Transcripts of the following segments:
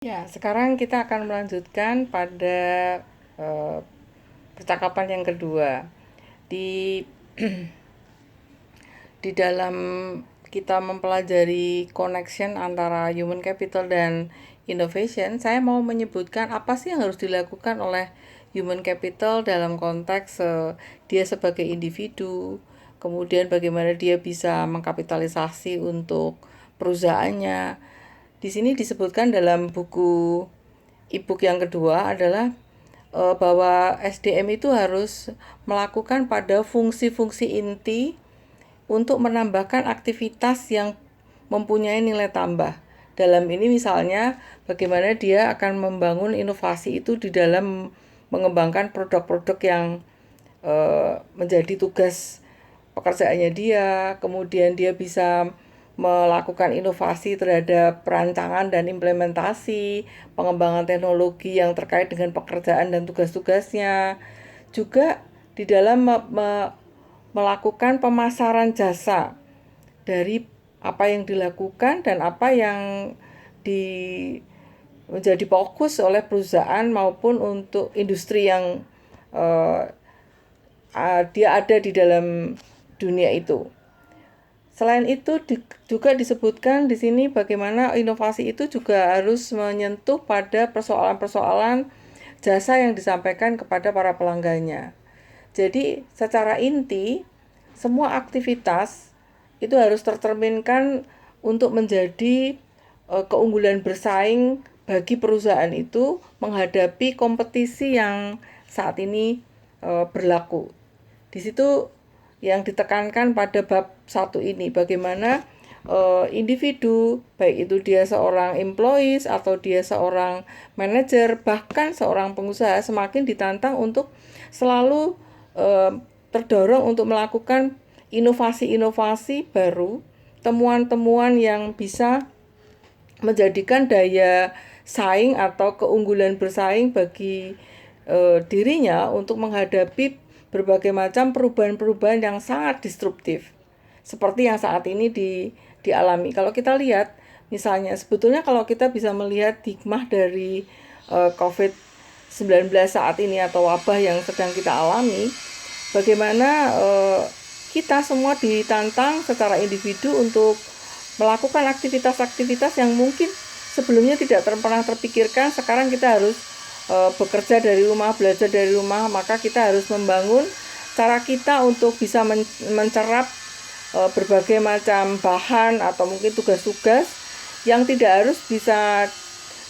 Ya, sekarang kita akan melanjutkan pada eh, percakapan yang kedua. Di di dalam kita mempelajari connection antara human capital dan innovation, saya mau menyebutkan apa sih yang harus dilakukan oleh human capital dalam konteks dia sebagai individu, kemudian bagaimana dia bisa mengkapitalisasi untuk perusahaannya. Di sini disebutkan dalam buku e-book yang kedua adalah bahwa SDM itu harus melakukan pada fungsi-fungsi inti untuk menambahkan aktivitas yang mempunyai nilai tambah. Dalam ini misalnya bagaimana dia akan membangun inovasi itu di dalam mengembangkan produk-produk yang menjadi tugas pekerjaannya dia, kemudian dia bisa melakukan inovasi terhadap perancangan dan implementasi, pengembangan teknologi yang terkait dengan pekerjaan dan tugas-tugasnya. Juga di dalam melakukan pemasaran jasa dari apa yang dilakukan dan apa yang di menjadi fokus oleh perusahaan maupun untuk industri yang uh, dia ada di dalam dunia itu. Selain itu juga disebutkan di sini bagaimana inovasi itu juga harus menyentuh pada persoalan-persoalan jasa yang disampaikan kepada para pelanggannya. Jadi secara inti semua aktivitas itu harus tercerminkan untuk menjadi keunggulan bersaing bagi perusahaan itu menghadapi kompetisi yang saat ini berlaku. Di situ yang ditekankan pada bab 1 ini bagaimana individu, baik itu dia seorang employees atau dia seorang manajer, bahkan seorang pengusaha semakin ditantang untuk selalu terdorong untuk melakukan inovasi-inovasi baru, temuan-temuan yang bisa menjadikan daya saing atau keunggulan bersaing bagi dirinya untuk menghadapi berbagai macam perubahan-perubahan yang sangat disruptif seperti yang saat ini dialami. Kalau kita lihat misalnya sebetulnya kalau kita bisa melihat hikmah dari COVID-19 saat ini atau wabah yang sedang kita alami, bagaimana kita semua ditantang secara individu untuk melakukan aktivitas-aktivitas yang mungkin sebelumnya tidak pernah terpikirkan. Sekarang kita harus bekerja dari rumah, belajar dari rumah, maka kita harus membangun cara kita untuk bisa mencerap berbagai macam bahan atau mungkin tugas-tugas yang tidak harus bisa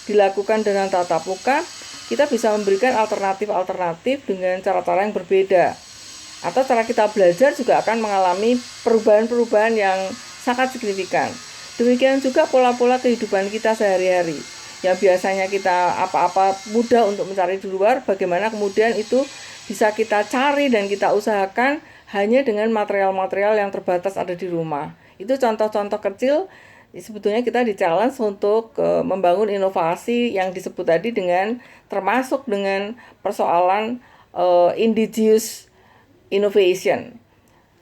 dilakukan dengan tatap muka. Kita bisa memberikan alternatif-alternatif dengan cara-cara yang berbeda. Atau cara kita belajar juga akan mengalami perubahan-perubahan yang sangat signifikan. Demikian juga pola-pola kehidupan kita sehari-hari. Yang biasanya kita apa-apa mudah untuk mencari di luar, bagaimana kemudian itu bisa kita cari dan kita usahakan hanya dengan material-material yang terbatas ada di rumah. Itu contoh-contoh kecil. Sebetulnya kita di-challenge untuk membangun inovasi yang disebut tadi dengan termasuk dengan persoalan indigenous innovation.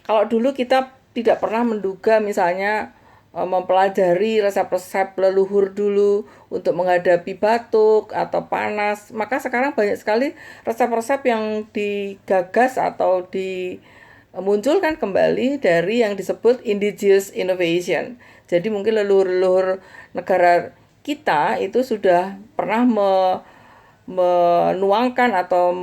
Kalau dulu kita tidak pernah menduga misalnya mempelajari resep-resep leluhur dulu untuk menghadapi batuk atau panas, maka sekarang banyak sekali resep-resep yang digagas atau dimunculkan kembali dari yang disebut indigenous innovation. Jadi mungkin leluhur-leluhur negara kita itu sudah pernah menuangkan atau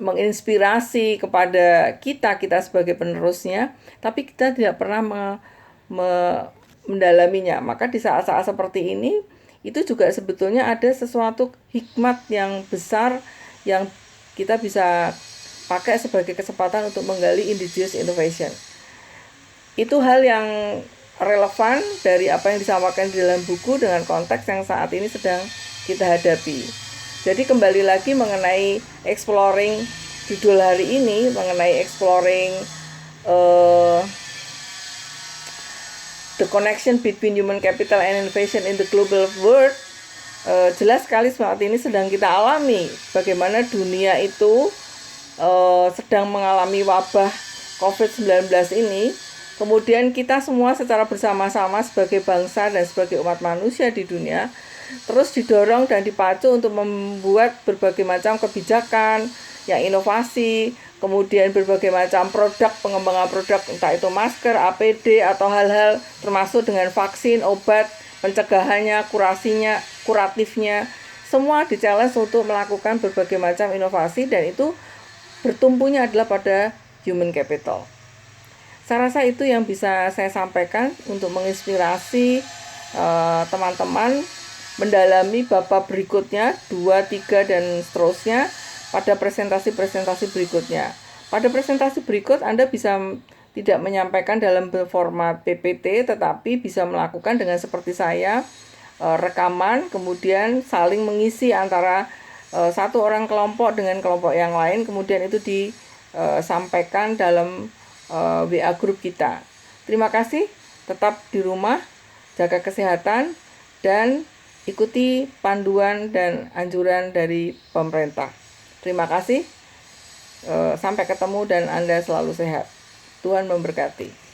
menginspirasi kepada kita sebagai penerusnya, tapi kita tidak pernah mendalaminya. Maka di saat-saat seperti ini itu juga sebetulnya ada sesuatu hikmat yang besar yang kita bisa pakai sebagai kesempatan untuk menggali indigenous innovation. Itu hal yang relevan dari apa yang disampaikan di dalam buku dengan konteks yang saat ini sedang kita hadapi. Jadi kembali lagi mengenai exploring judul hari ini, mengenai exploring the connection between human capital and innovation in the global world. Jelas sekali saat ini sedang kita alami bagaimana dunia itu sedang mengalami wabah COVID-19 ini. Kemudian kita semua secara bersama-sama sebagai bangsa dan sebagai umat manusia di dunia terus didorong dan dipacu untuk membuat berbagai macam kebijakan yang inovasi, kemudian berbagai macam produk, pengembangan produk, entah itu masker, APD, atau hal-hal termasuk dengan vaksin, obat, pencegahannya, kurasinya, kuratifnya, semua di-challenge untuk melakukan berbagai macam inovasi, dan itu bertumpunya adalah pada human capital. Saya rasa itu yang bisa saya sampaikan untuk menginspirasi teman-teman mendalami bab berikutnya, 2, 3, dan seterusnya pada presentasi-presentasi berikutnya. Pada presentasi berikut Anda bisa tidak menyampaikan dalam format PPT, tetapi bisa melakukan dengan seperti saya, rekaman, kemudian saling mengisi antara satu orang kelompok dengan kelompok yang lain, kemudian itu disampaikan dalam WA grup kita. Terima kasih, tetap di rumah, jaga kesehatan, dan ikuti panduan dan anjuran dari pemerintah. Terima kasih, sampai ketemu dan Anda selalu sehat. Tuhan memberkati.